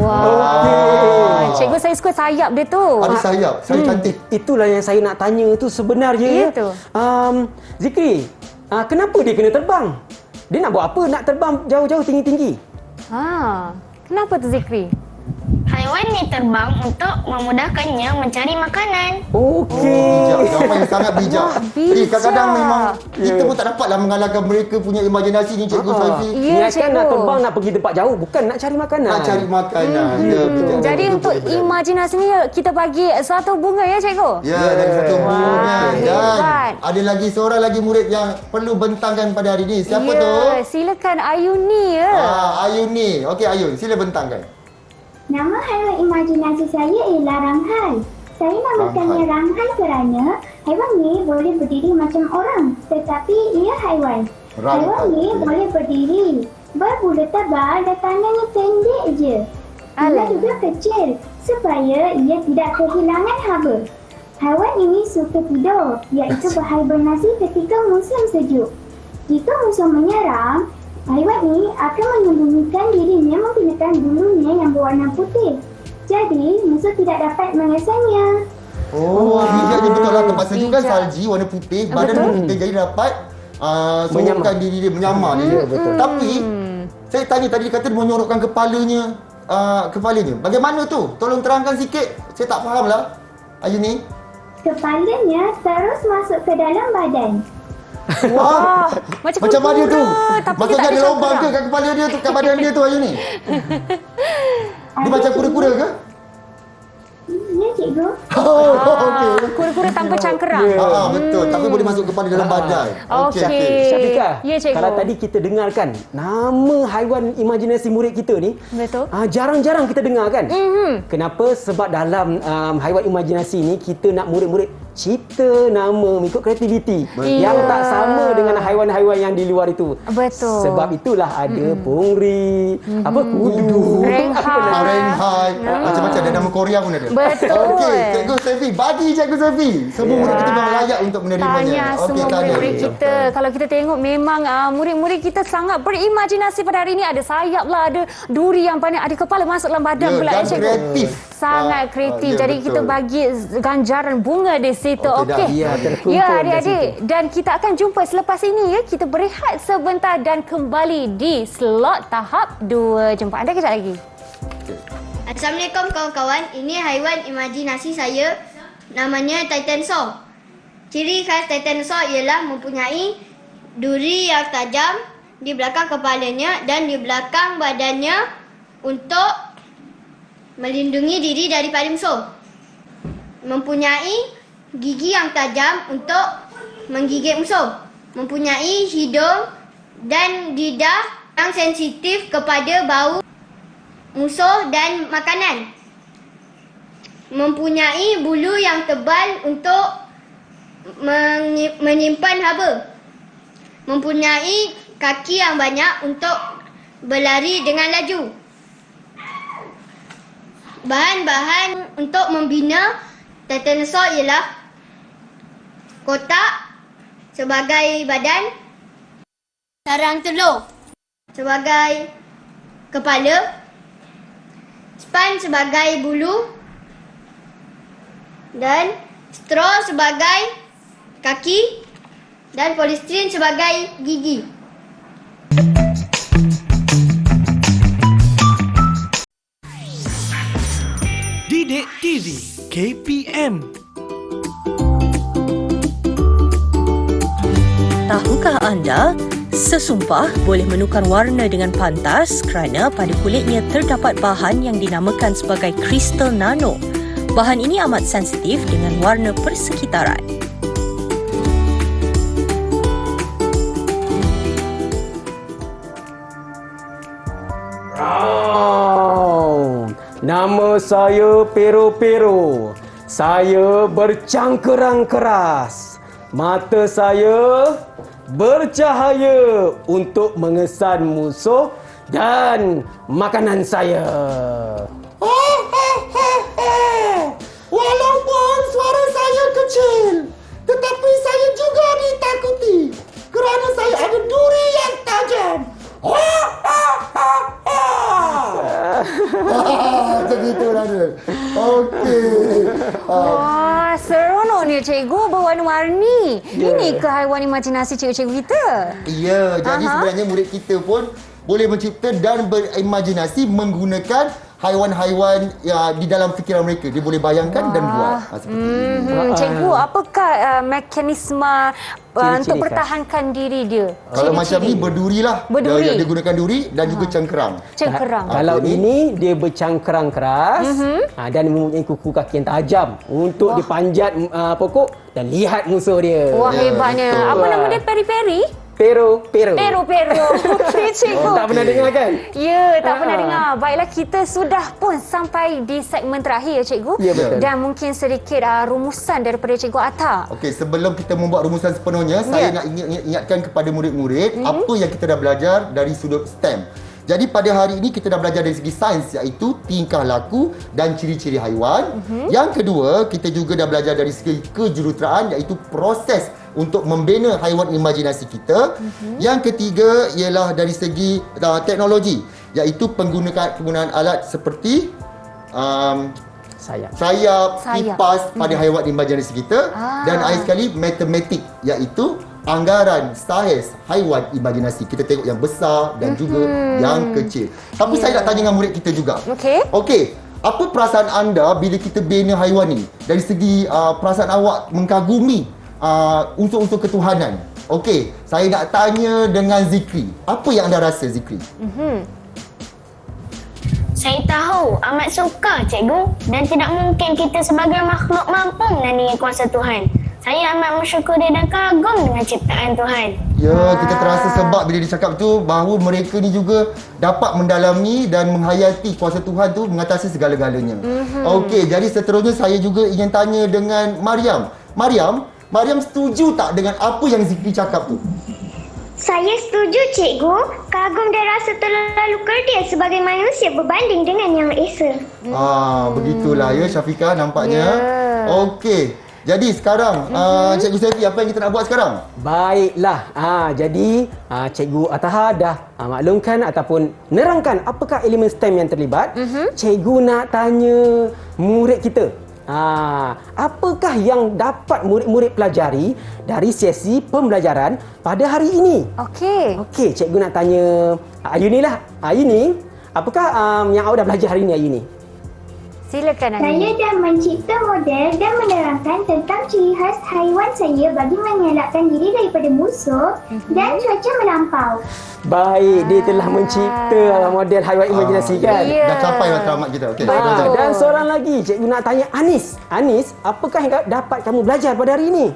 Wah. Cikgu, saya suka sayap dia tu. Ada sayap, sayap cantik. Itulah yang saya nak tanya tu sebenarnya. Ya tu. Zikri, kenapa dia kena terbang? Dia nak buat apa? Nak terbang jauh-jauh tinggi-tinggi? Kenapa tu, Zikri? Haiwan ini terbang untuk memudahkannya mencari makanan. Bijak, jawapan yang sangat bijak. Jadi kadang-kadang memang kita pun tak dapatlah mengalahkan mereka punya imajinasi ni, Cikgu Saifi. Niatkan nak terbang, nak pergi tempat jauh, bukan nak cari makanan. Nak cari makanan. Jadi untuk imajinasi ni kita bagi satu bunga ya, cikgu? Ya, dari satu bunga. Dan hebat. ada lagi seorang lagi murid yang perlu bentangkan pada hari ini. Siapa tu? Silakan Ayuni ya. Ayuni. Okey, Ayun, sila bentangkan. Nama haiwan imajinasi saya ialah ranghai. Saya namakannya ranghai kerana haiwan ni boleh berdiri macam orang, tetapi ia haiwan. Haiwan ni boleh berdiri, berbulu tebal dan tangannya pendek je. Ia juga kecil supaya ia tidak kehilangan haba. Haiwan ini suka tidur, iaitu berhibernasi ketika musim sejuk. Jika musuh menyerang, haiwan ini akan menyembunyikan dirinya menggunakan bulunya yang berwarna putih. Jadi, musuh tidak dapat mengesannya. Bijaknya betul lah. Tempat sejuk kan salji warna putih, badan pun putih, jadi dapat sorokkan diri dia, menyamar dia. Tapi, saya tanya tadi, dia kata dia menyorokkan kepalanya. Bagaimana tu? Tolong terangkan sikit. Saya tak faham lah. Ayuni. Kepalanya terus masuk ke dalam badan. Wah, macam mana tu? Maksudnya ada lubang ke kat kepala dia tu, kat badan dia tu, Ayuni? Dia macam kura-kura ke? Ya, cikgu. Kura-kura tanpa cangkerang. Betul. Tapi boleh masuk kepala dalam badan. Okey. Syafiqah, Ya, cikgu. kalau tadi kita dengarkan nama haiwan imajinasi murid kita ni, Betul. jarang-jarang kita dengar kan? Kenapa? Sebab dalam haiwan imajinasi ni kita nak murid-murid cipta nama mengikut kreativiti yang tak sama dengan haiwan-haiwan yang di luar itu. Betul. Sebab itulah ada pungri, kudu, renghai, macam-macam ada nama Korea pun ada. Betul. Okey, Cikgu Saifi, bagi Cikgu Saifi. Semua murid kita memang layak untuk menerimanya. Tanya semua murid-murid kita. Kalau kita tengok memang murid-murid kita sangat berimajinasi pada hari ini. Ada sayap lah, ada duri yang banyak, ada kepala masuk dalam badan pula. Dan kreatif. Sangat kreatif. Jadi betul. kita bagi ganjaran bunga di situ. Okey. Ya, adik-adik. Dan kita akan jumpa selepas ini ya. Kita berehat sebentar dan kembali di slot tahap 2. Jumpa anda kejap lagi. Assalamualaikum kawan-kawan. Ini haiwan imajinasi saya. Namanya Titanosaur. Ciri khas Titanosaur ialah mempunyai duri yang tajam di belakang kepalanya dan di belakang badannya untuk melindungi diri daripada musuh. Mempunyai gigi yang tajam untuk menggigit musuh. Mempunyai hidung dan lidah yang sensitif kepada bau musuh dan makanan. Mempunyai bulu yang tebal untuk menyimpan haba. Mempunyai kaki yang banyak untuk berlari dengan laju. Bahan-bahan untuk membina Titanosaur ialah kotak sebagai badan, sarang telur sebagai kepala, span sebagai bulu dan straw sebagai kaki dan polistiren sebagai gigi. Didik TV KPM. Tahukah anda, Sesumpah boleh menukar warna dengan pantas kerana pada kulitnya terdapat bahan yang dinamakan sebagai kristal nano. Bahan ini amat sensitif dengan warna persekitaran. Nama saya Pero. Saya bercangkerang keras. Mata saya bercahaya untuk mengesan musuh dan makanan saya. Walaupun suara saya kecil, tetapi saya juga ditakuti kerana saya ada duri yang tajam. Macam itulah dia. Okey. Wah, seronoknya cikgu berwarna-warni. Ini ke haiwan imajinasi cikgu-cikgu kita? Ya, jadi sebenarnya murid kita pun boleh mencipta dan berimajinasi menggunakan haiwan-haiwan di dalam fikiran mereka. Dia boleh bayangkan dan buat. Seperti itu. Cikgu, apakah mekanisme untuk pertahankan diri dia? Kalau macam ni berduri lah. Berduri. Dia gunakan duri dan juga cengkerang. Cengkerang. Kalau ini dia bercangkerang keras dan mempunyai kuku kaki yang tajam untuk dipanjat pokok dan lihat musuh dia. Wah, hebatnya. betul. Apa nama dia? Peri-peri? Pero. Okey, cikgu. Tak pernah dengar kan? Ya, tak pernah dengar. Baiklah, kita sudah pun sampai di segmen terakhir, cikgu. Ya, betul. Dan mungkin sedikit rumusan daripada cikgu Atta. Okey, sebelum kita membuat rumusan sepenuhnya, saya nak ingatkan kepada murid-murid apa yang kita dah belajar dari sudut STEM. Jadi pada hari ini kita dah belajar dari segi sains, iaitu tingkah laku dan ciri-ciri haiwan. Yang kedua, kita juga dah belajar dari segi kejuruteraan, iaitu proses untuk membina haiwan imajinasi kita. Yang ketiga ialah dari segi teknologi, iaitu penggunaan alat seperti sayap, kipas pada haiwan imajinasi kita. Dan akhir sekali matematik, iaitu anggaran saiz haiwan imajinasi. Kita tengok yang besar dan juga yang kecil. Tapi saya nak tanya dengan murid kita juga. Okey, apa perasaan anda bila kita bina haiwan ni? Dari segi perasaan awak mengkagumi unsur-unsur ketuhanan. Okey, saya nak tanya dengan Zikri. Apa yang anda rasa, Zikri? Saya tahu amat suka cikgu dan tidak mungkin kita sebagai makhluk mampu menandingi kuasa Tuhan. Saya amat bersyukur dan kagum dengan ciptaan Tuhan. Ya, kita terasa sebab bila dia cakap tu bahawa mereka ni juga dapat mendalami dan menghayati kuasa Tuhan tu mengatasi segala-galanya. Okey, jadi seterusnya saya juga ingin tanya dengan Mariam. Mariam setuju tak dengan apa yang Zikri cakap tu? Saya setuju, cikgu. Kagum dan rasa terlalu kerdia sebagai manusia berbanding dengan yang esa. Begitulah ya Syafiqah nampaknya. Okey. Jadi sekarang Cikgu Selvi, apa yang kita nak buat sekarang? Baiklah. Jadi Cikgu Ataha dah maklumkan ataupun nerangkan apakah elemen STEM yang terlibat. Cikgu nak tanya murid kita. Apakah yang dapat murid-murid pelajari dari sesi pembelajaran pada hari ini? Okey, cikgu nak tanya Ayuni lah. Ayuni, apakah yang awak dah belajar hari ini, Ayuni? Silakan, Ayuni. Saya dah mencipta model dan menerangkan tentang ciri khas haiwan saya bagi mengelakkan diri daripada musuh dan cuaca melampau. Baik, dia telah mencipta model haiwan imajinasi kan? Dah capai matlamat kita. Okey. Dan seorang lagi, cikgu nak tanya Anis. Anis, apakah yang dapat kamu belajar pada hari ini?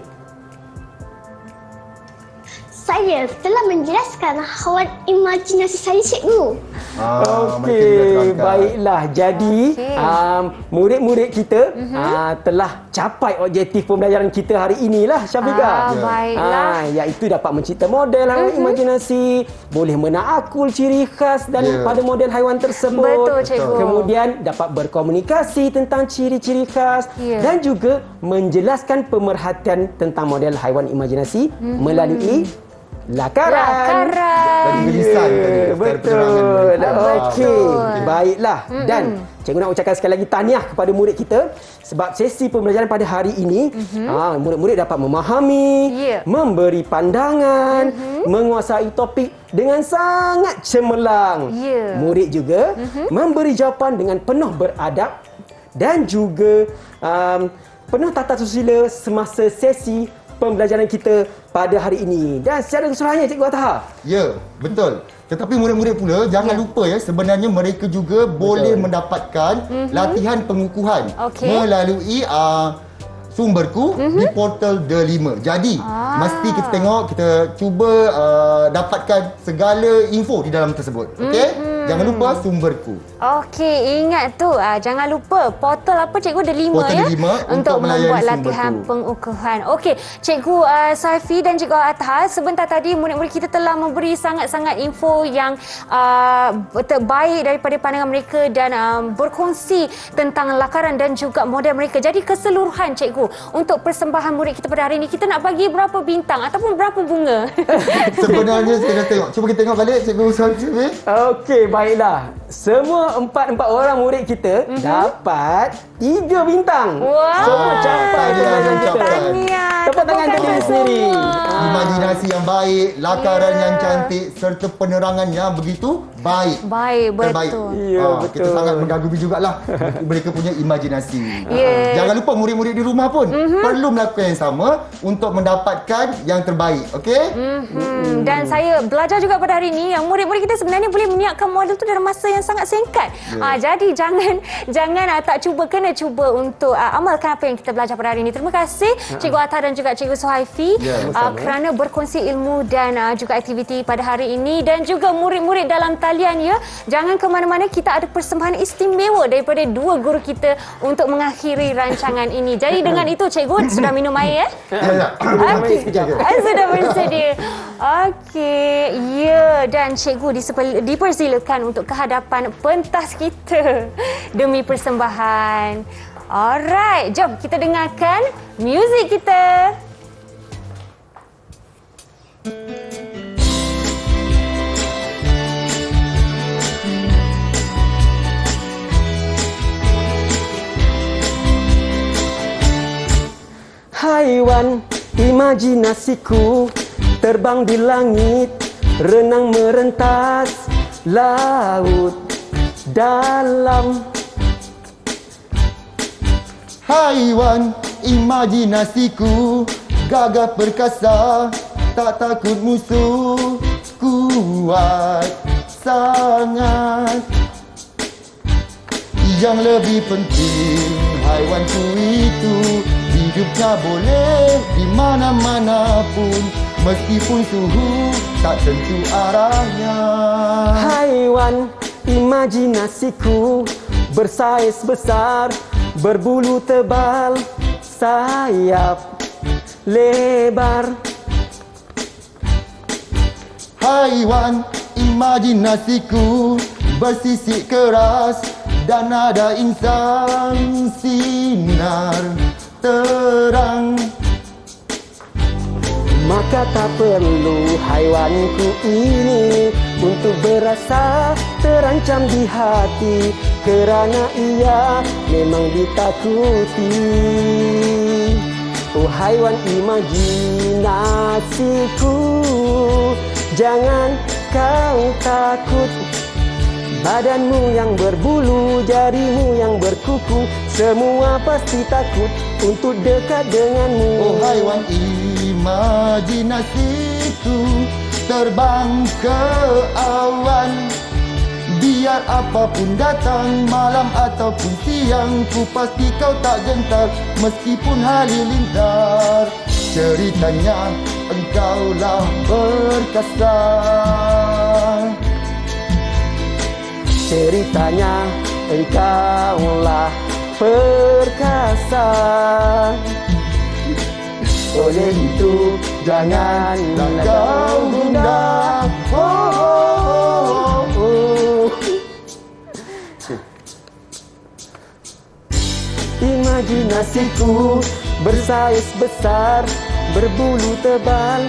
Saya telah menjelaskan haiwan imajinasi saya, cikgu. Okey, baiklah. Jadi, murid-murid kita telah capai objektif pembelajaran kita hari inilah, Syafiqah. Baiklah. Iaitu dapat mencipta model haiwan imajinasi, boleh menakul ciri khas daripada model haiwan tersebut. Betul, cikgu. Kemudian dapat berkomunikasi tentang ciri-ciri khas dan juga menjelaskan pemerhatian tentang model haiwan imajinasi melalui lakaran. Dan tulisan tadi. Betul. Okey. Baiklah. Dan cikgu nak ucapkan sekali lagi tahniah kepada murid kita sebab sesi pembelajaran pada hari ini murid-murid dapat memahami, memberi pandangan, menguasai topik dengan sangat cemerlang. Murid juga memberi jawapan dengan penuh beradab dan juga penuh tata susila semasa sesi pembelajaran kita pada hari ini. Dan secara keseluruhannya Cikgu Ataha. Ya, betul. Tetapi murid-murid pula jangan lupa sebenarnya mereka juga boleh mendapatkan latihan pengukuhan melalui Sumberku di portal The5. Jadi mesti kita tengok, kita cuba dapatkan segala info di dalam tersebut. Okey? Jangan lupa Sumberku. Okey, ingat tu. Jangan lupa portal apa Cikgu? The5 portal ya? The5 untuk membuat Sumberku. latihan pengukuhan. Okey, Cikgu Saifi dan Cikgu Ataha, sebentar tadi murid-murid kita telah memberi sangat-sangat info yang terbaik daripada pandangan mereka dan berkongsi tentang lakaran dan juga model mereka. Jadi keseluruhan Cikgu, untuk persembahan murid kita pada hari ini, kita nak bagi berapa bintang ataupun berapa bunga? Sebenarnya saya dah tengok. Cuba kita tengok balik Cikgu Saifi. Okey, baiklah. Semua empat orang murid kita dapat 3 bintang. Wow. Semua capai pembelajaran kita. Tahniah. Tepuk tangan ke diri sendiri. Imajinasi yang baik, lakaran yang cantik serta penerangan yang begitu baik. Baik, Terbaik. betul. Ya, Kita betul. sangat mengagumi jugalah mereka punya imajinasi. Ya. Jangan lupa murid-murid di rumah pun perlu melakukan yang sama untuk mendapatkan yang terbaik. Okey? Dan saya belajar juga pada hari ini yang murid-murid kita sebenarnya boleh menyiapkan model tu dalam masa yang sangat singkat. Jadi jangan tak cuba, kena cuba untuk amalkan apa yang kita belajar pada hari ini. Terima kasih Cikgu Ataha dan juga Cikgu Suhaifi kerana berkongsi ilmu dan juga aktiviti pada hari ini, dan juga murid-murid dalam talian ya. Jangan ke mana-mana, kita ada persembahan istimewa daripada 2 guru kita untuk mengakhiri rancangan ini. Jadi dengan itu Cikgu sudah minum air ya? Ya. Okey. Sudah bersedia. Okey. Ya, dan Cikgu dipersilakan untuk ke hadapan pentas kita demi persembahan. Alright, jom kita dengarkan muzik kita. Haiwan imajinasiku terbang di langit, renang merentas laut dalam. Haiwan imajinasiku gagah perkasa, tak takut musuh, kuat sangat. Yang lebih penting haiwanku itu hidupnya boleh di mana-mana pun, meskipun suhu tak tentu arahnya. Haiwan imajinasiku bersaiz besar, berbulu tebal, sayap lebar. Haiwan imajinasiku bersisik keras dan ada insan sinar terang. Maka tak perlu haiwanku ini untuk berasa terancam di hati, kerana ia memang ditakuti. Oh haiwan imajinasiku, jangan kau takut. Badanmu yang berbulu, jarimu yang berkuku, semua pasti takut untuk dekat denganmu. Oh haiwan imajinasiku, terbang ke awan. Biar apapun datang, malam ataupun siang, ku pasti kau tak gentar meskipun halilintar. Ceritanya engkaulah perkasa. Ceritanya engkaulah perkasa. Oleh itu jangan kau gundah. Imajinasiku bersaiz besar, berbulu tebal.